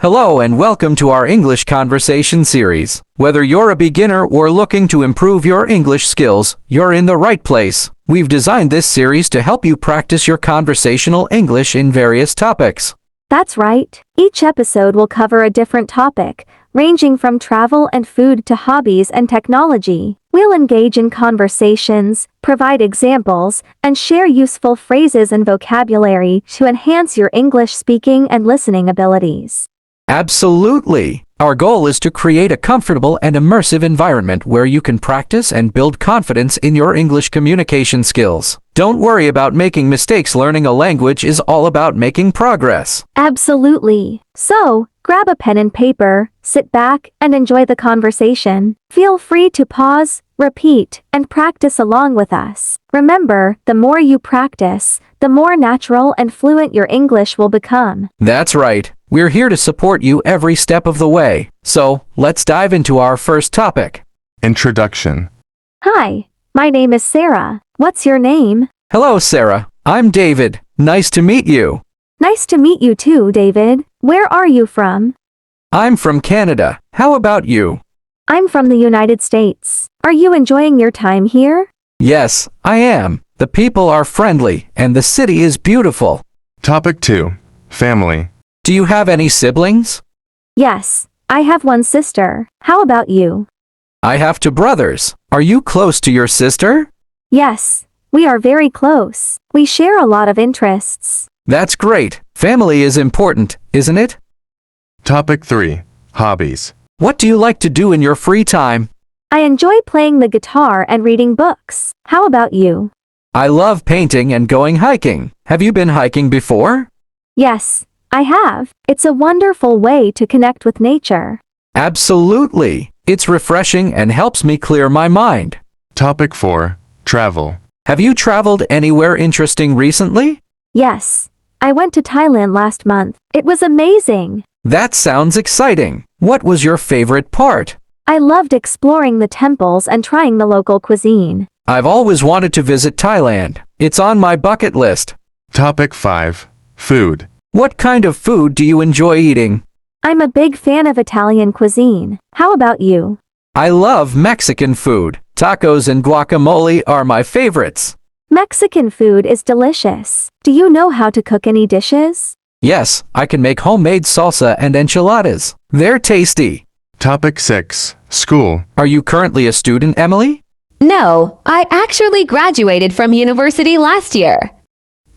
Hello and welcome to our English conversation series. Whether you're a beginner or looking to improve your English skills, you're in the right place. We've designed this series to help you practice your conversational English in various topics. That's right. Each episode will cover a different topic, ranging from travel and food to hobbies and technology. We'll engage in conversations, provide examples, and share useful phrases and vocabulary to enhance your English speaking and listening abilities. Absolutely! Our goal is to create a comfortable and immersive environment where you can practice and build confidence in your English communication skills. Don't worry about making mistakes. Learning a language is all about making progress. Absolutely. So, grab a pen and paper, sit back, and enjoy the conversation. Feel free to pause, repeat, and practice along with us. Remember, the more you practice, the more natural and fluent your English will become. That's right. We're here to support you every step of the way. So, let's dive into our first topic. Introduction. Hi, my name is Sarah. What's your name? Hello, Sarah. I'm David. Nice to meet you. Nice to meet you too, David. Where are you from? I'm from Canada. How about you? I'm from the United States. Are you enjoying your time here? Yes, I am. The people are friendly, and the city is beautiful. Topic 2. Family. Do you have any siblings? Yes, I have one sister. How about you? I have two brothers. Are you close to your sister? Yes, we are very close. We share a lot of interests. That's great. Family is important, isn't it? Topic 3. Hobbies. What do you like to do in your free time? I enjoy playing the guitar and reading books. How about you? I love painting and going hiking. Have you been hiking before? Yes, I have. It's a wonderful way to connect with nature. Absolutely. It's refreshing and helps me clear my mind. Topic 4. Travel. Have you traveled anywhere interesting recently? Yes, I went to Thailand last month. It was amazing. That sounds exciting. What was your favorite part? I loved exploring the temples and trying the local cuisine. I've always wanted to visit Thailand. It's on my bucket list. Topic 5. Food. What kind of food do you enjoy eating? I'm a big fan of Italian cuisine. How about you? I love Mexican food. Tacos and guacamole are my favorites. Mexican food is delicious. Do you know how to cook any dishes? Yes, I can make homemade salsa and enchiladas. They're tasty. Topic 6. School. Are you currently a student, Emily? No, I actually graduated from university last year.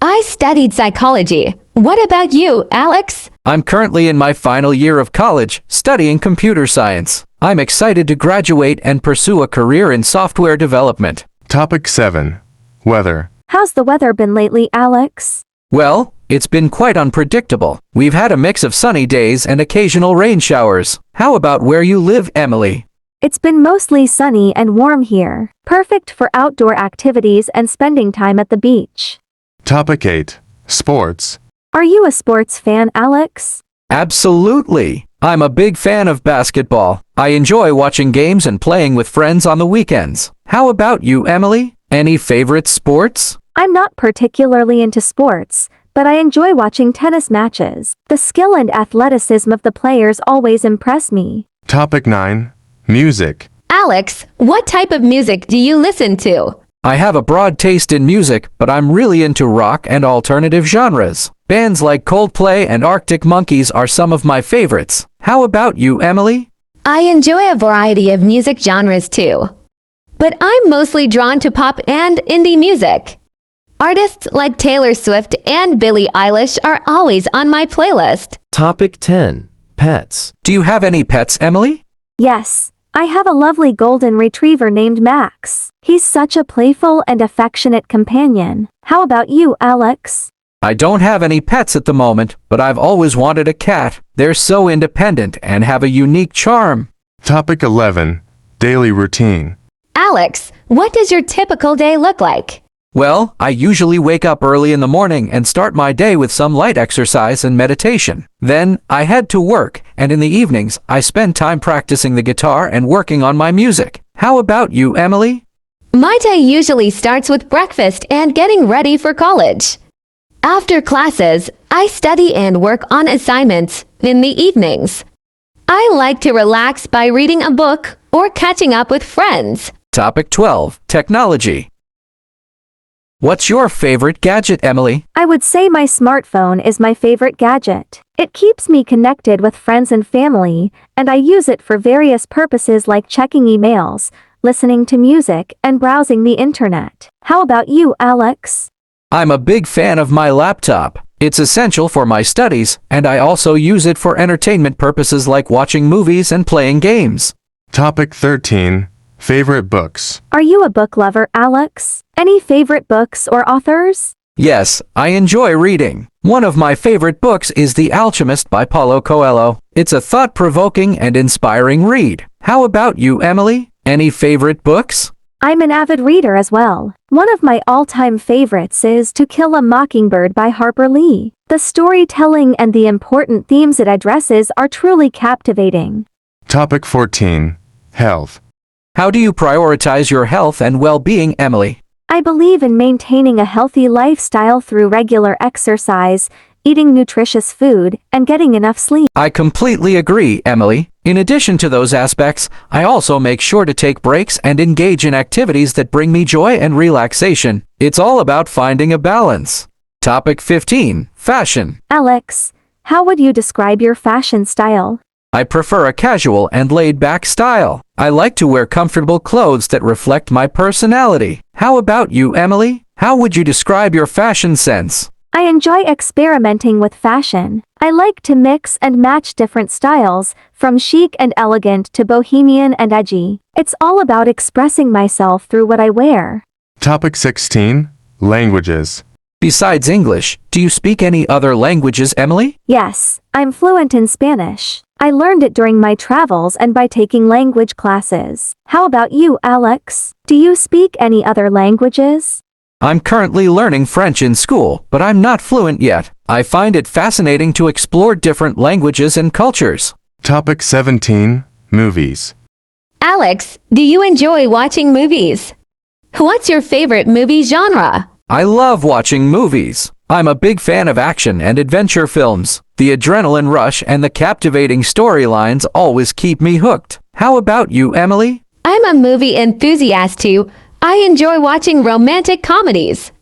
I studied psychology. What about you, Alex? I'm currently in my final year of college, studying computer science. I'm excited to graduate and pursue a career in software development. Topic 7. Weather. How's the weather been lately, Alex? Well, it's been quite unpredictable. We've had a mix of sunny days and occasional rain showers. How about where you live, Emily? It's been mostly sunny and warm here. Perfect for outdoor activities and spending time at the beach. Topic 8. Sports. Are you a sports fan, Alex? Absolutely. I'm a big fan of basketball. I enjoy watching games and playing with friends on the weekends. How about you, Emily? Any favorite sports? I'm not particularly into sports, but I enjoy watching tennis matches. The skill and athleticism of the players always impress me. Topic 9. Music. Alex, what type of music do you listen to? I have a broad taste in music, but I'm really into rock and alternative genres. Bands like Coldplay and Arctic Monkeys are some of my favorites. How about you, Emily? I enjoy a variety of music genres too. But I'm mostly drawn to pop and indie music. Artists like Taylor Swift and Billie Eilish are always on my playlist. Topic 10. Pets. Do you have any pets, Emily? Yes, I have a lovely golden retriever named Max. He's such a playful and affectionate companion. How about you, Alex? I don't have any pets at the moment, but I've always wanted a cat. They're so independent and have a unique charm. Topic 11. Daily routine. Alex, what does your typical day look like? Well, I usually wake up early in the morning and start my day with some light exercise and meditation. Then, I head to work, and in the evenings, I spend time practicing the guitar and working on my music. How about you, Emily? My day usually starts with breakfast and getting ready for college. After classes, I study and work on assignments in the evenings. I like to relax by reading a book or catching up with friends. Topic 12. Technology. What's your favorite gadget, Emily? I would say my smartphone is my favorite gadget. It keeps me connected with friends and family, and I use it for various purposes like checking emails, listening to music, and browsing the internet. How about you, Alex? I'm a big fan of my laptop. It's essential for my studies, and I also use it for entertainment purposes like watching movies and playing games. Topic 13. Favorite books. Are you a book lover, Alex? Any favorite books or authors? Yes, I enjoy reading. One of my favorite books is The Alchemist by Paulo Coelho. It's a thought-provoking and inspiring read. How about you, Emily? Any favorite books? I'm an avid reader as well. One of my all-time favorites is To Kill a Mockingbird by Harper Lee. The storytelling and the important themes it addresses are truly captivating. Topic 14. Health. How do you prioritize your health and well-being, Emily? I believe in maintaining a healthy lifestyle through regular exercise, eating nutritious food, and getting enough sleep. I completely agree, Emily. In addition to those aspects, I also make sure to take breaks and engage in activities that bring me joy and relaxation. It's all about finding a balance. Topic 15. Fashion. Alex, how would you describe your fashion style? I prefer a casual and laid-back style. I like to wear comfortable clothes that reflect my personality. How about you, Emily? How would you describe your fashion sense? I enjoy experimenting with fashion. I like to mix and match different styles, from chic and elegant to bohemian and edgy. It's all about expressing myself through what I wear. Topic 16. Languages. Besides English, do you speak any other languages, Emily? Yes, I'm fluent in Spanish. I learned it during my travels and by taking language classes. How about you, Alex? Do you speak any other languages? I'm currently learning French in school, but I'm not fluent yet. I find it fascinating to explore different languages and cultures. Topic 17. Movies. Alex, do you enjoy watching movies? What's your favorite movie genre? I love watching movies. I'm a big fan of action and adventure films. The adrenaline rush and the captivating storylines always keep me hooked. How about you, Emily? I'm a movie enthusiast too. I enjoy watching romantic comedies.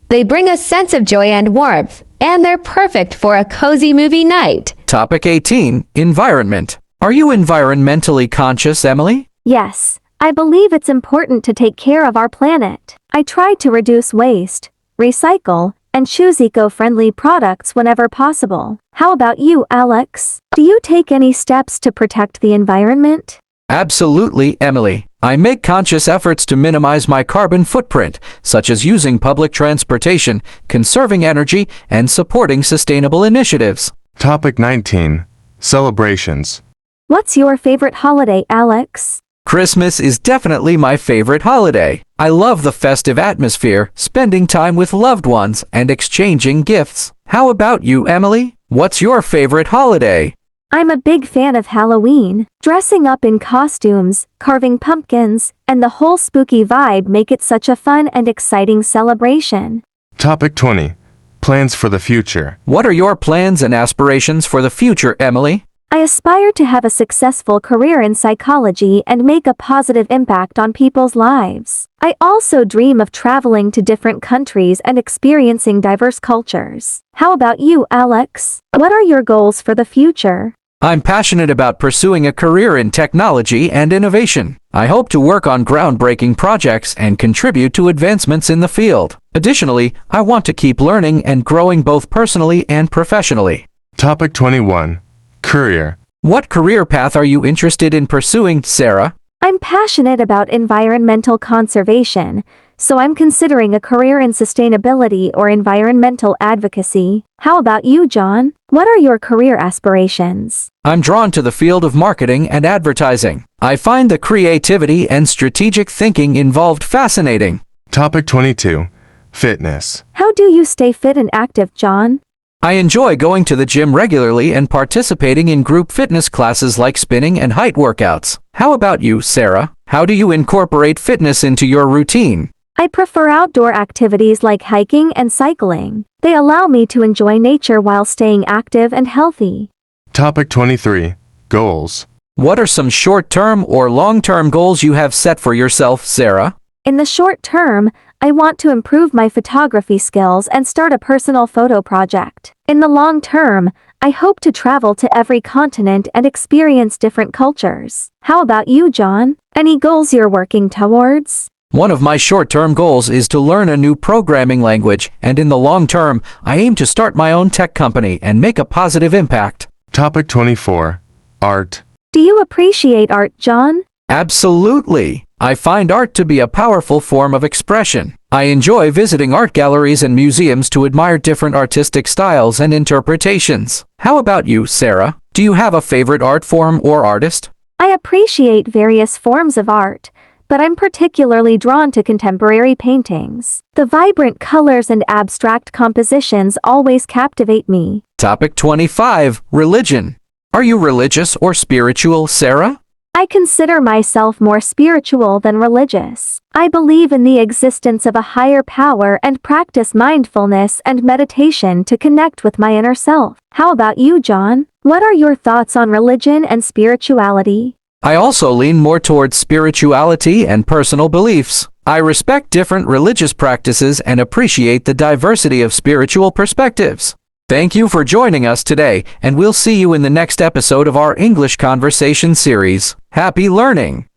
They bring a sense of joy and warmth, and they're perfect for a cozy movie night. Topic 18. Environment. Are you environmentally conscious, Emily? Yes, I believe it's important to take care of our planet. I try to reduce waste, recycle, and choose eco-friendly products whenever possible. How about you, Alex? Do you take any steps to protect the environment? Absolutely, Emily. I make conscious efforts to minimize my carbon footprint, such as using public transportation, conserving energy, and supporting sustainable initiatives. Topic 19. Celebrations. What's your favorite holiday, Alex? Christmas is definitely my favorite holiday. I love the festive atmosphere, spending time with loved ones, and exchanging gifts. How about you, Emily? What's your favorite holiday? I'm a big fan of Halloween. Dressing up in costumes, carving pumpkins, and the whole spooky vibe make it such a fun and exciting celebration. Topic 20. Plans for the future. What are your plans and aspirations for the future, Emily? I aspire to have a successful career in psychology and make a positive impact on people's lives. I also dream of traveling to different countries and experiencing diverse cultures. How about you, Alex? What are your goals for the future? I'm passionate about pursuing a career in technology and innovation. I hope to work on groundbreaking projects and contribute to advancements in the field. Additionally, I want to keep learning and growing both personally and professionally. Topic 21. Career. What career path are you interested in pursuing, Sarah? I'm passionate about environmental conservation, so I'm considering a career in sustainability or environmental advocacy. How about you, John? What are your career aspirations? I'm drawn to the field of marketing and advertising. I find the creativity and strategic thinking involved fascinating. Topic 22. Fitness. How do you stay fit and active, John? I enjoy going to the gym regularly and participating in group fitness classes like spinning and height workouts. How about you, Sarah? How do you incorporate fitness into your routine? I prefer outdoor activities like hiking and cycling. They allow me to enjoy nature while staying active and healthy. Topic 23. Goals. What are some short-term or long-term goals you have set for yourself, Sarah? In the short term, I want to improve my photography skills and start a personal photo project. In the long term, I hope to travel to every continent and experience different cultures. How about you, John? Any goals you're working towards? One of my short-term goals is to learn a new programming language, and in the long term, I aim to start my own tech company and make a positive impact. Topic 24. Art. Do you appreciate art, John? Absolutely. I find art to be a powerful form of expression. I enjoy visiting art galleries and museums to admire different artistic styles and interpretations. How about you, Sarah? Do you have a favorite art form or artist? I appreciate various forms of art, but I'm particularly drawn to contemporary paintings. The vibrant colors and abstract compositions always captivate me. Topic 25. Religion. Are you religious or spiritual, Sarah? I consider myself more spiritual than religious. I believe in the existence of a higher power and practice mindfulness and meditation to connect with my inner self. How about you, John? What are your thoughts on religion and spirituality? I also lean more towards spirituality and personal beliefs. I respect different religious practices and appreciate the diversity of spiritual perspectives. Thank you for joining us today, and we'll see you in the next episode of our English Conversation series. Happy learning!